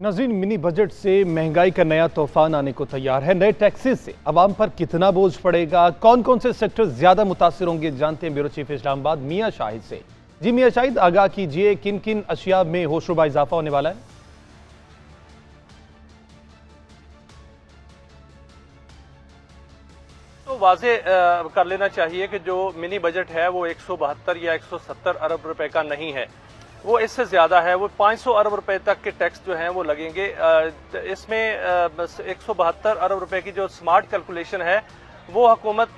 नाज़रीन, mini budget से महंगाई का नया तूफान आने को तैयार है। नए टैक्सेस से अवाम पर कितना बोझ पड़ेगा, कौन कौन से सेक्टर ज्यादा मुतासिर होंगे, जानते हैं ब्यूरो चीफ इस्लामाबाद मियां शाहिद से। जी मियां शाहिद, आगाह कीजिए, किन किन अशिया में होशरुबा इजाफा होने वाला है? तो वाजे कर लेना चाहिए कि जो मिनी बजट है वो 172 या 170 अरब रुपए का नहीं है, वो इससे ज़्यादा है। वो 500 अरब रुपए तक के टैक्स जो हैं वो लगेंगे। इसमें 172 अरब रुपए की जो स्मार्ट कैलकुलेशन है वो हुकूमत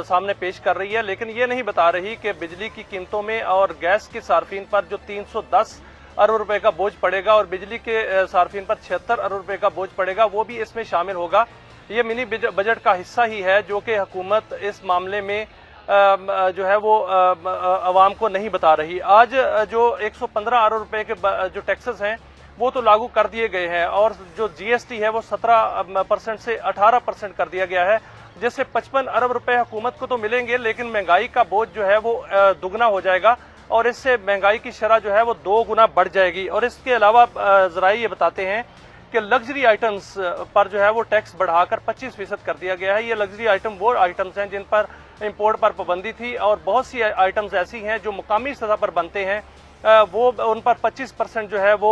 सामने पेश कर रही है, लेकिन ये नहीं बता रही कि बिजली की कीमतों में और गैस के सार्फिन पर जो 310 अरब रुपए का बोझ पड़ेगा और बिजली के सार्फिन पर 76 अरब रुपए का बोझ पड़ेगा, वो भी इसमें शामिल होगा। ये मिनी बजट का हिस्सा ही है जो कि हुकूमत इस मामले में जो है वो अवाम को नहीं बता रही। आज जो 115 अरब रुपए के जो टैक्सेस हैं वो तो लागू कर दिए गए हैं और जो जीएसटी है वो 17% से 18% कर दिया गया है, जिससे 55 अरब रुपए हुकूमत को तो मिलेंगे, लेकिन महंगाई का बोझ जो है वो दुगना हो जाएगा और इससे महंगाई की शरह जो है वो 2 गुना बढ़ जाएगी। और इसके अलावा ज़राए ये बताते हैं कि लग्जरी आइटम्स पर जो है वो टैक्स बढ़ाकर 25% कर दिया गया है। ये लग्जरी आइटम वो आइटम्स हैं जिन पर इंपोर्ट पर पाबंदी थी और बहुत सी आइटम्स ऐसी हैं जो मुकामी सतह पर बनते हैं, वो उन पर 25% जो है वो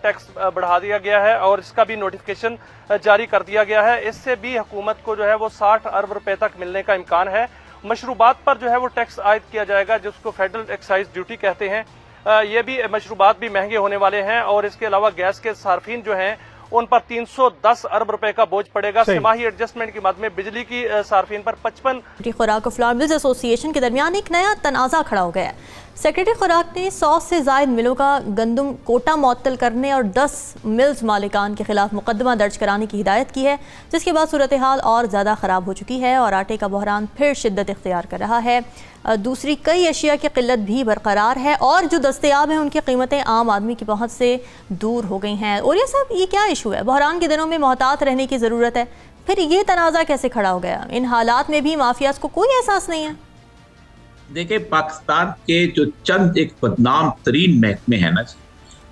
टैक्स बढ़ा दिया गया है और इसका भी नोटिफिकेशन जारी कर दिया गया है। इससे भी हुकूमत को जो है वो 60 अरब रुपए तक मिलने का इम्कान है। मशरूबात पर जो है वो टैक्स आयद किया जाएगा, जिसको फेडरल एक्साइज ड्यूटी कहते हैं। ये भी मशरूबात भी महंगे होने वाले हैं और इसके अलावा गैस के सार्फिन जो हैं उन पर 310 अरब रुपए का बोझ पड़ेगा। सिमाही एडजस्टमेंट की मद में बिजली की सार्फिन पर 55। खुराक और फ्लावर मिल्स एसोसिएशन के दरमियान एक नया तनाज़ा खड़ा हो गया है। सेक्रेटरी खुराक ने 100 से ज़ायद मिलों का गंदम कोटा मुअत्तल करने और 10 मिल्स मालिकान के खिलाफ मुकदमा दर्ज कराने की हिदायत की है, जिसके बाद सूरत हाल और ज़्यादा ख़राब हो चुकी है और आटे का बहरान फिर शिद्दत इख्तियार कर रहा है। दूसरी कई अशिया की किल्लत भी बरकरार है और जो दस्तयाब हैं उनकी कीमतें आम आदमी की पहुँच से दूर हो गई हैं। और ये सब ये क्या इशू है? बहरान के दिनों में मोहतात रहने की ज़रूरत है, फिर ये तनाज़ा कैसे खड़ा हो गया? इन हालात में भी माफियाज को कोई एहसास नहीं है। देखिए, पाकिस्तान के जो चंद एक बदनाम तरीन महकमे हैं ना,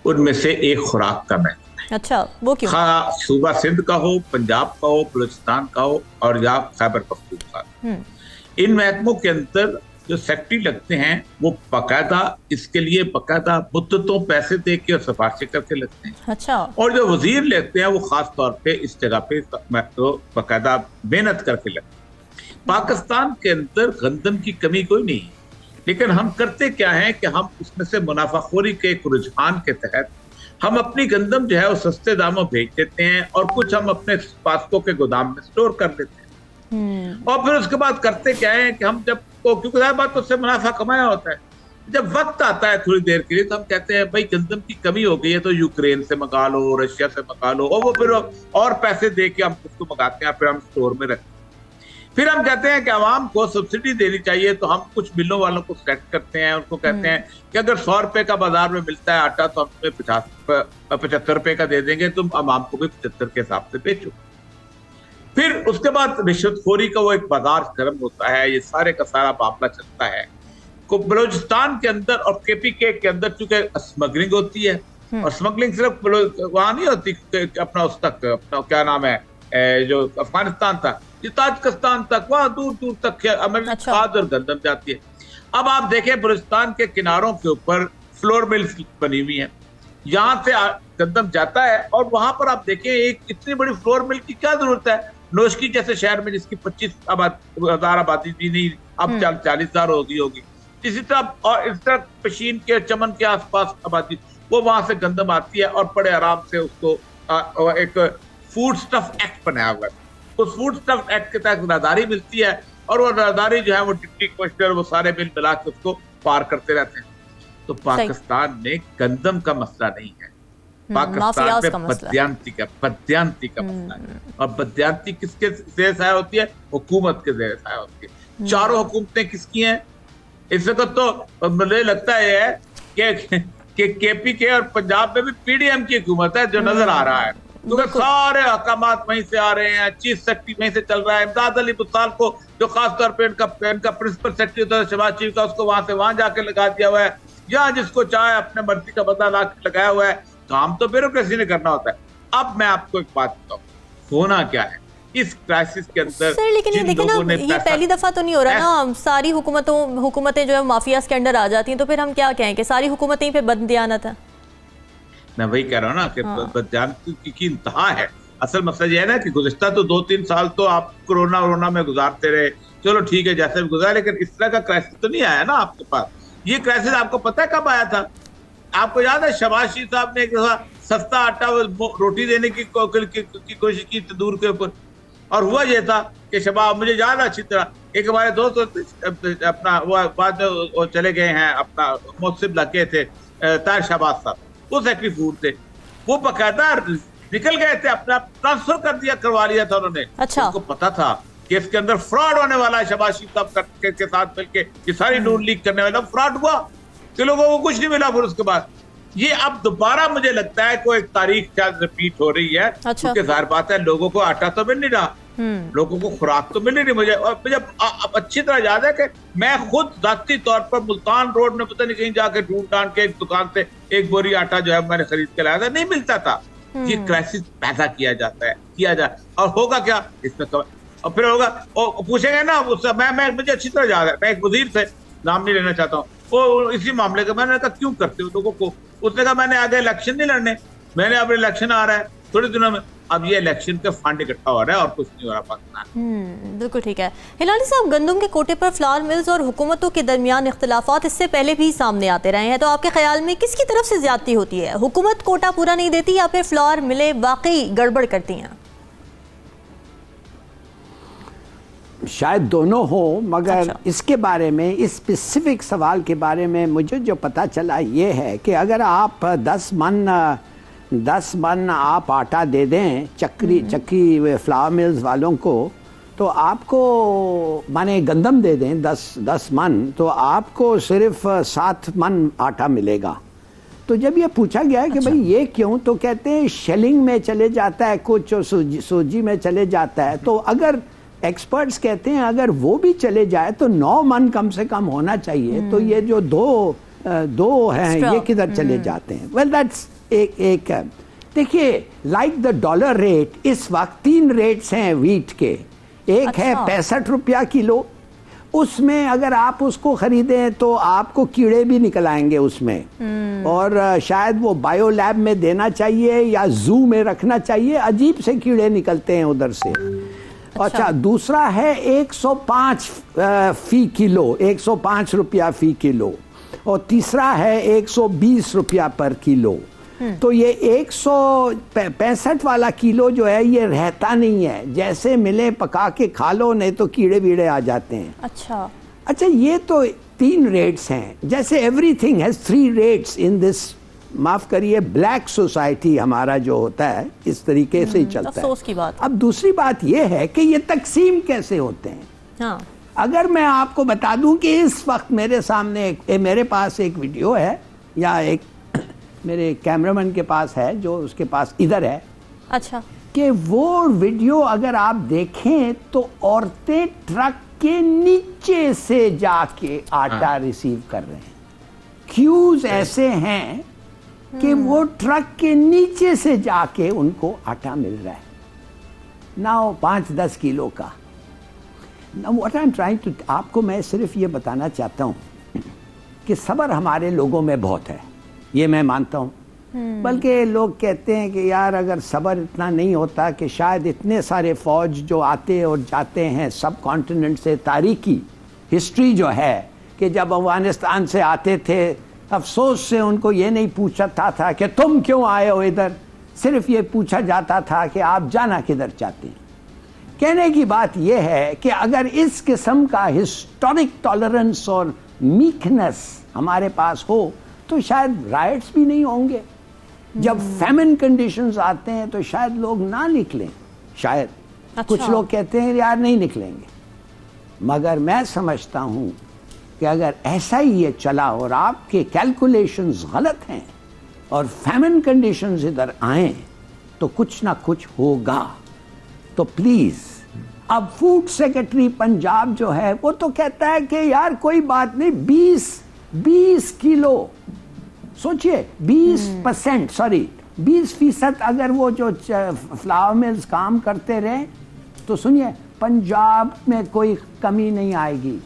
उनमें से एक खुराक का महकमा है। अच्छा, वो क्यों? सूबा सिंध का हो, पंजाब का हो, बलूचिस्तान का हो और या खैबर पख्तूनख्वा, इन महकमों के अंदर जो सेक्रेटरी लगते हैं वो बाकायदा इसके लिए बाकायदा मुद्दतों पैसे दे के और सिफारिशें करके लगते हैं। अच्छा। और जो वजीर लगते हैं वो खास तौर पे इस जगह पे तो बाकायदा मेहनत करके लगते हैं। पाकिस्तान के अंदर गंदम की कमी कोई नहीं है, लेकिन हम करते क्या है कि हम उसमें से मुनाफाखोरी के एक रुझान के तहत हम अपनी गंदम जो है वो सस्ते दामों भेज देते हैं और कुछ हम अपने पासपों के गोदाम में स्टोर कर देते हैं। और फिर उसके बाद करते क्या है कि हम जब क्योंकि बात तो उससे मुनाफा कमाया होता है, जब वक्त आता है थोड़ी देर के लिए तो हम कहते हैं भाई गंदम की कमी हो गई है तो यूक्रेन से मंगा लो, रशिया से मंगा लो, और वो फिर और पैसे दे के हम उसको मंगाते हैं, फिर हम स्टोर में रखते हैं। फिर हम कहते हैं कि आवाम को सब्सिडी देनी चाहिए तो हम कुछ मिलों वालों को सेलेक्ट करते हैं, उनको कहते हैं कि अगर 100 रुपए का बाजार में मिलता है आटा तो हम तुम्हें 75 रुपए का दे देंगे, तुम आवाम को भी 75 के हिसाब से बेचो। फिर उसके बाद रिश्वतखोरी का वो एक बाजार गर्म होता है, ये सारे का सारा मामला चलता है। बलूचिस्तान के अंदर और केपीके के अंदर चूंकि स्मगलिंग होती है और स्मगलिंग सिर्फ वहां नहीं होती, अपना उस तक अपना क्या नाम है जो अफगानिस्तान था, ये ताजिकिस्तान तक, वहां दूर दूर तक अमेरिका खाद और गंदम जाती है। अब आप देखें बलूचिस्तान के किनारों के ऊपर फ्लोर मिल्स बनी हुई है, यहाँ से गंदम जाता है और वहां पर आप देखें एक इतनी बड़ी फ्लोर मिल की क्या जरूरत है। नोशकी जैसे शहर में जिसकी 25,000 आबादी भी नहीं, अब 40,000 होगी। इसी तरह और इस तरह पशीन के चमन के आसपास आबादी, वो वहां से गंदम आती है और बड़े आराम से उसको एक फूड स्टफ एक्ट बनाया हुआ है। उस फूड स्टफ एक्ट के तहत राहदारी मिलती है और वो राहदारी जो है वो डिप्टी कमिश्नर वो सारे बिल मिला के उसको पार करते रहते हैं। तो पाकिस्तान में गंदम का मसला नहीं है, पाकिस्तान में बदयांती का मसला है। और बदयांती किसके ज़ेर साया होती है? हुकूमत के ज़ेर साया होती है। चारों हुकूमतें किसकी हैं इस वक्त? तो मुझे लगता है कि केपीके और पंजाब में भी पीडीएम की हुकूमत है, जो नजर आ रहा है, क्योंकि सारे अहकामात वहीं से आ रहे हैं, चीफ सेक्रेटरी वहीं से चल रहा है। इमदाद अली बुसाल को जो खास तौर पे इनका प्रिंसिपल सेक्रेटरी होता है शहबाज शरीफ का, उसको वहां से वहां जाके लगा दिया हुआ है। यहाँ जिसको चाहे अपने मर्जी का बदला लगाया हुआ है। काम तो ब्यूरोक्रेसी ने करना होता है। अब मैं आपको एक बात बताऊं, होना क्या है इस क्राइसिस के अंदर। सर लेकिन ये देखिए ना, ये पहली दफा तो नहीं हो रहा ना, सारी हुकूमतें जो है माफियाज के अंडर आ जाती हैं, तो फिर हम क्या कहें कि सारी हुकूमतें ही पे बददियानत है। मैं वही कह रहा हूँ ना कि बददियानत की इंतहा है। असल मसला ये है ना कि गुज़िश्ता तो 2-3 साल तो आप कोरोना में गुजारते रहे, चलो ठीक है जैसे भी गुजारा, लेकिन इस तरह का क्राइसिस तो नहीं आया ना आपके पास। ये क्राइसिस आपको पता है कब आया था? आपको याद है शहबाज शरीफ साहब ने सस्ता आटा रोटी देने की कोशिश की तंदूर के ऊपर, और हुआ ये था कि शहबाज, मुझे याद है अच्छी तरह, एक हमारे दोस्त अपना वो चले गए हैं, अपना मोहसिब लगे थे तार शहबाज साहब, वो सेक्रेटरी फूड थे, वो बाकायदा निकल गए थे, अपना ट्रांसफर करवा लिया था उन्होंने। अच्छा। उनको पता था कि इसके अंदर फ्रॉड होने वाला है, शहबाज शरीफ साहब के साथ मिलके ये सारी नून लीक करने वाला फ्रॉड हुआ, कि लोगों को कुछ नहीं मिला। फिर उसके बाद ये अब दोबारा मुझे लगता है कोई तारीख शायद रिपीट हो रही है। अच्छा। क्योंकि जाहिर बात है लोगों को आटा तो मिल नहीं रहा, लोगों को खुराक तो मिल नहीं रही। मुझे अब अच्छी तरह याद है कि मैं खुद जाती तौर पर मुल्तान रोड में पता नहीं कहीं जाके ढूंढ ढांड के एक दुकान से एक बोरी आटा जो है मैंने खरीद के लाया था, नहीं मिलता था। ये क्राइसिस पैदा किया जाता है, और होगा क्या इसमें तो, और फिर होगा और पूछेंगे ना उससे, मैं मुझे अच्छी तरह याद है, मैं एक वजीर से, नाम नहीं लेना चाहता हूँ, वो इसी मामले का, मैंने कहा क्यों करते हो लोगों को, उसने कहा मैंने आगे इलेक्शन नहीं लड़ने, मैंने अब इलेक्शन आ रहा है थोड़े दिनों में, अब ये इलेक्शन का फंड इकट्ठा हो रहा है और कुछ नहीं हो रहा पाकिस्तान। बिल्कुल ठीक है। हिलाली साहब, गंदम के कोटे पर फ्लावर मिल्स और हुकूमतों के दरमियान इख्तिलाफात इससे पहले भी सामने आते रहे हैं, तो आपके ख्याल में किसकी तरफ से ज्यादती होती है? हुकूमत कोटा पूरा नहीं देती या फिर फ्लावर मिलें वाकई गड़बड़ करती हैं? शायद दोनों हो, मगर अच्छा। इसके बारे में, इस स्पेसिफिक सवाल के बारे में मुझे जो पता चला ये है कि अगर आप 10 मन आप आटा दे दें चक्की फ्लावर मिल्स वालों को, तो आपको माने गंदम दे दें 10 मन, तो आपको सिर्फ 7 मन आटा मिलेगा। तो जब ये पूछा गया है कि भाई ये क्यों, तो कहते हैं शेलिंग में चले जाता है कुछ, और सूजी में चले जाता है। तो अगर एक्सपर्ट्स कहते हैं अगर वो भी चले जाए तो 9 मन कम से कम होना चाहिए, तो ये जो दो हैं ये किधर चले जाते हैं? वेल दैट्स एक देखिए, लाइक द डॉलर रेट, इस वक्त 3 रेट्स हैं वीट के। एक है 65 रुपया किलो, उसमें अगर आप उसको खरीदें तो आपको कीड़े भी निकल आएंगे उसमें, और शायद वो बायो लैब में देना चाहिए या जू में रखना चाहिए, अजीब से कीड़े निकलते हैं उधर से। अच्छा, दूसरा है 105 फी किलो, 105 रुपया फी किलो, और तीसरा है 120 रुपया पर किलो। तो ये 165 वाला किलो जो है ये रहता नहीं है, जैसे मिले पका के खा लो, नहीं तो कीड़े वीड़े आ जाते हैं। अच्छा, ये तो 3 रेट्स हैं, जैसे everything has 3 rates in this, माफ करिए, ब्लैक सोसाइटी हमारा जो होता है इस तरीके से ही चलता है। अफसोस की बात। अब दूसरी बात ये है कि ये तकसीम कैसे होते हैं। हाँ। अगर मैं आपको बता दूं कि इस वक्त मेरे सामने मेरे पास एक वीडियो है, या एक मेरे कैमरामैन के पास है, जो उसके पास इधर है। अच्छा। कि वो वीडियो अगर आप देखें तो औरतें ट्रक के नीचे से जाके आटा रिसीव कर रहे हैं। क्यूज ऐसे हैं कि वो ट्रक के नीचे से जाके उनको आटा मिल रहा है, ना 5-10 किलो का। What I am trying to, आपको मैं सिर्फ ये बताना चाहता हूँ कि सब्र हमारे लोगों में बहुत है, ये मैं मानता हूँ। बल्कि लोग कहते हैं कि यार अगर सब्र इतना नहीं होता कि शायद इतने सारे फौज जो आते और जाते हैं सब कॉन्टिनेंट से, तारीखी हिस्ट्री जो है कि जब अफगानिस्तान से आते थे अफसोस से उनको ये नहीं पूछा था कि तुम क्यों आए हो इधर, सिर्फ ये पूछा जाता था कि आप जाना किधर चाहते हैं। कहने की बात यह है कि अगर इस किस्म का हिस्टोरिक टॉलरेंस और मीकनेस हमारे पास हो तो शायद राइट्स भी नहीं होंगे। जब फैमिन कंडीशंस आते हैं तो शायद लोग ना निकलें, शायद। अच्छा। कुछ लोग कहते हैं यार नहीं निकलेंगे, मगर मैं समझता हूं कि अगर ऐसा ही ये चला और आपके कैलकुलेशंस गलत हैं और फैमिन कंडीशंस इधर आए तो कुछ ना कुछ होगा। तो प्लीज, अब फूड सेक्रेटरी पंजाब जो है वो तो कहता है कि यार कोई बात नहीं, 20 किलो, सोचिए 20%, सॉरी 20% अगर वो जो फ्लावर मिल्स काम करते रहे तो सुनिए पंजाब में कोई कमी नहीं आएगी।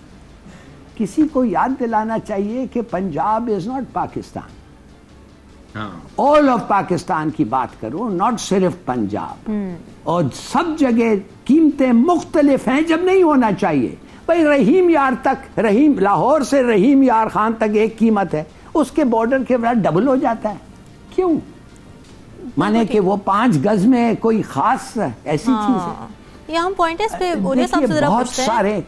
किसी को याद दिलाना चाहिए कि Punjab is not Pakistan. All of Pakistan की बात करूं, नॉट सिर्फ पंजाब। और सब जगह कीमतें मुख्तलिफ हैं, जब नहीं होना चाहिए। भाई रहीम यार तक, रहीम लाहौर से रहीम यार खान तक एक कीमत है, उसके बॉर्डर के बाद डबल हो जाता है। क्यों? माने कि वो 5 गज में कोई खास ऐसी चीज है। ये हम पॉइंट है इस पे उरिया साहब से जरा बहुत पूछते हैं। सारे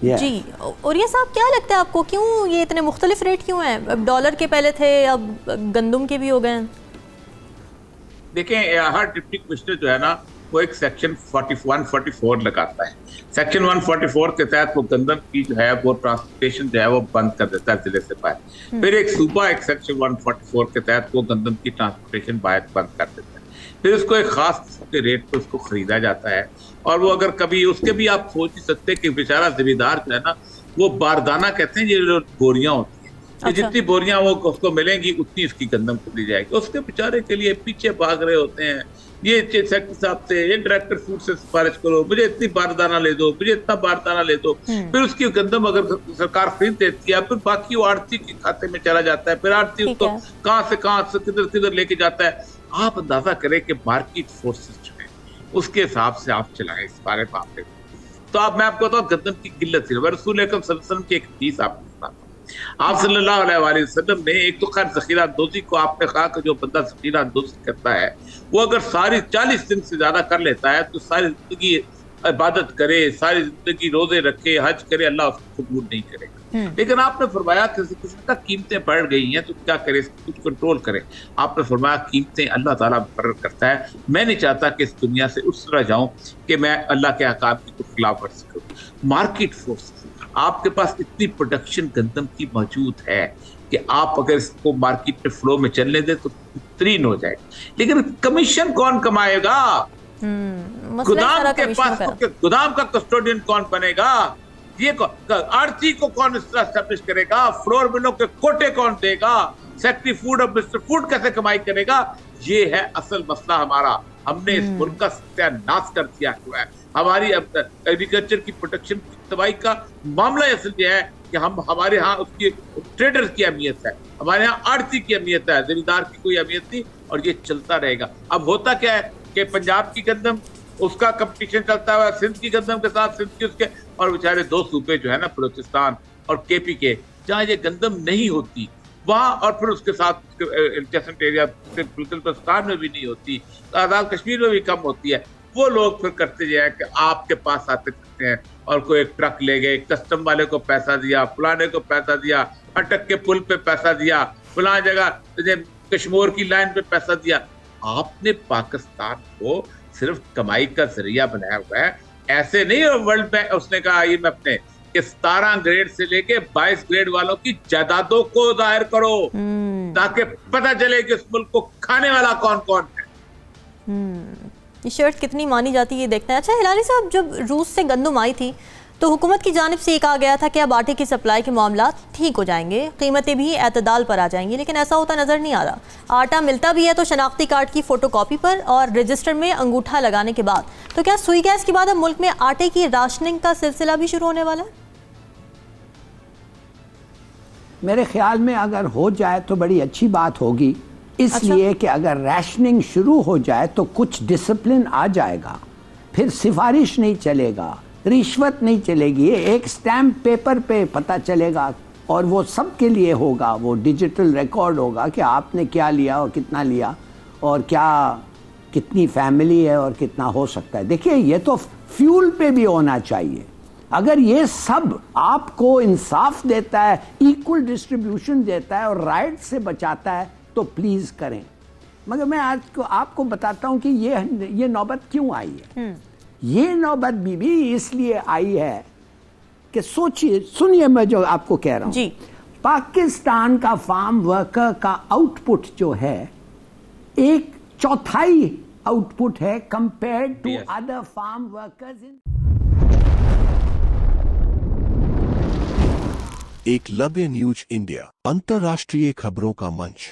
जी उरिया साहब, क्या लगता है आपको क्यों ये इतने मुख्तलिफ रेट क्यों हैं? अब डॉलर के पहले थे, अब गंदम के भी हो गए हैं। देखें, हर डिप्टी कमिश्नर जो है ना वो एक सेक्शन 144 लगाता है। सेक्शन 144 के तहत वो गंदम की जो है वो ट्रांसपोर्टेशन जो है वो बंद कर देता है जिले से बाहर। फिर एक सूबा एक सेक्शन 144 के तहत वो गंदम की ट्रांसपोर्टेशन बाहर बंद कर देता है। फिर उसको एक खास किस्म के रेट पे उसको खरीदा जाता है। और वो अगर कभी उसके भी आप सोच ही सकते हैं कि बेचारा जिम्मेदार जो है ना वो बारदाना कहते हैं, ये जो बोरियां होती हैं, अच्छा। जितनी बोरियां वो उसको मिलेंगी उतनी इसकी गंदम को दी जाएगी। उसके बेचारे के लिए पीछे भाग रहे होते हैं, ये सेक्टर साहब से, ये डायरेक्टर फूड से सिफारिश करो, मुझे इतनी बारदाना ले दो, मुझे इतना बारदाना ले दो। फिर उसकी गंदम अगर सरकार खरीद देती है, फिर बाकी वो आड़ती के खाते में चला जाता है। फिर आड़ती उसको कहाँ से किधर किधर लेके जाता है। आप अंदाजा करें कि मार्केट फोर्सेस जो है उसके हिसाब से आप चलाएं इस बारे मामले में। तो मैं आपको बताऊं गंदम की किल्लत थी। रसूल अकरम सल्लल्लाहु अलैहि वसल्लम की एक हदीस आपको सुनाता। आप सल्लल्लाहु अलैहि वसल्लम ने एक तो खैर ज़ख़ीरा अंदोज़ी को आपने कहा कि जो बंदा ज़ख़ीरा अंदोज़ी करता है वो अगर सारी 40 दिन से ज्यादा कर लेता है तो सारी जिंदगी इबादत करे, सारी जिंदगी रोजे रखे, हज करे, अल्लाह उसको कबूल नहीं करेगा। लेकिन आपने फरमाया किसी का कीमतें बढ़ गई हैं तो क्या करे, कुछ कंट्रोल करे। आपने फरमाया कीमतें अल्लाह ताला मुकर्रर करता है। मैं नहीं चाहता कि इस दुनिया से उस तरह जाऊं कि मैं अल्लाह के अहकाम की कुछ खिलाफ वर्जी करूं। मार्केट फोर्स, आपके पास इतनी प्रोडक्शन गंदम की मौजूद है कि आप अगर इसको मार्केट में फ्लो में चलने दें तो बेहतरीन हो जाएगा। लेकिन कमीशन कौन कमाएगा? गोदाम के पास गोदाम का कस्टोडियन कौन बनेगा? ये आरती को कौन एस्टेब्लिश करेगा? फ्लोर मिलों के कोटे कौन देगा? सेक्रेटरी फूड और मिस्टर फूड कैसे कमाई करेगा? ये है असल मसला हमारा। हमने इस मुल्क का सत्यानाश कर दिया हुआ है। हमारी एग्रीकल्चर की प्रोटेक्शन की तबाही का मामला असल ये है कि हमारे यहाँ उसकी ट्रेडर की अहमियत है, हमारे यहाँ आड़ती की अहमियत है, जमींदार की कोई अहमियत नहीं। और ये चलता रहेगा। अब होता क्या है कि पंजाब की गंदम उसका कंपटीशन चलता हुआ सिंध की गंदम के साथ, सिंध की उसके, और बेचारे 2 सूबे जो है ना बलूचिस्तान और केपी के, जहाँ ये गंदम नहीं होती वहाँ, और फिर उसके साथ एडजेसेंट एरिया बलूचिस्तान में भी नहीं होती, आज़ाद कश्मीर में भी कम होती है। वो लोग फिर करते जाए कि आपके पास आते करते हैं और कोई एक ट्रक ले गए, कस्टम वाले को पैसा दिया, फलाने को पैसा दिया, अटक के पुल पे पैसा दिया, फलां जगह कश्मीर की लाइन पे पैसा दिया। आपने पाकिस्तान को सिर्फ कमाई का जरिया बनाया हुआ है। ऐसे नहीं वर्ल्ड बैंक उसने कहा IMF ने कि 17 ग्रेड से लेके 22 ग्रेड वालों की जायदादों को जाहिर करो ताकि पता चले कि इस मुल्क को खाने वाला कौन कौन है। ये शर्त कितनी मानी जाती है ये देखते हैं। अच्छा हिलाली साहब, जब रूस से गंदम आई थी तो हुकूमत की जानिब से ये कहा गया था कि अब आटे की सप्लाई के मामला ठीक हो जाएंगे, कीमतें भी एतदाल पर आ जाएंगी, लेकिन ऐसा होता नज़र नहीं आ रहा। आटा मिलता भी है तो शनाख्ती कार्ड की फ़ोटोकॉपी पर और रजिस्टर में अंगूठा लगाने के बाद। तो क्या सुई गैस के बाद अब मुल्क में आटे की राशनिंग का सिलसिला भी शुरू होने वाला है? मेरे ख्याल में अगर हो जाए तो बड़ी अच्छी बात होगी, इसलिए कि अगर रैशनिंग शुरू हो जाए तो कुछ डिसिप्लिन आ जाएगा, फिर सिफारिश नहीं चलेगा, रिश्वत नहीं चलेगी, ये एक स्टैम्प पेपर पे पता चलेगा और वो सबके लिए होगा, वो डिजिटल रिकॉर्ड होगा कि आपने क्या लिया और कितना लिया और क्या कितनी फैमिली है और कितना हो सकता है। देखिए ये तो फ्यूल पे भी होना चाहिए। अगर ये सब आपको इंसाफ देता है, इक्वल डिस्ट्रीब्यूशन देता है और राइट से बचाता है तो प्लीज करें। मगर मैं आज को आपको बताता हूं कि ये नौबत क्यों आई है। ये नौबत भी इसलिए आई है कि सोचिए, सुनिए मैं जो आपको कह रहा हूं, पाकिस्तान का फार्म वर्कर का आउटपुट जो है 1/4 आउटपुट है compared to other farm workers in. Eklavya news India, अंतर्राष्ट्रीय खबरों का मंच।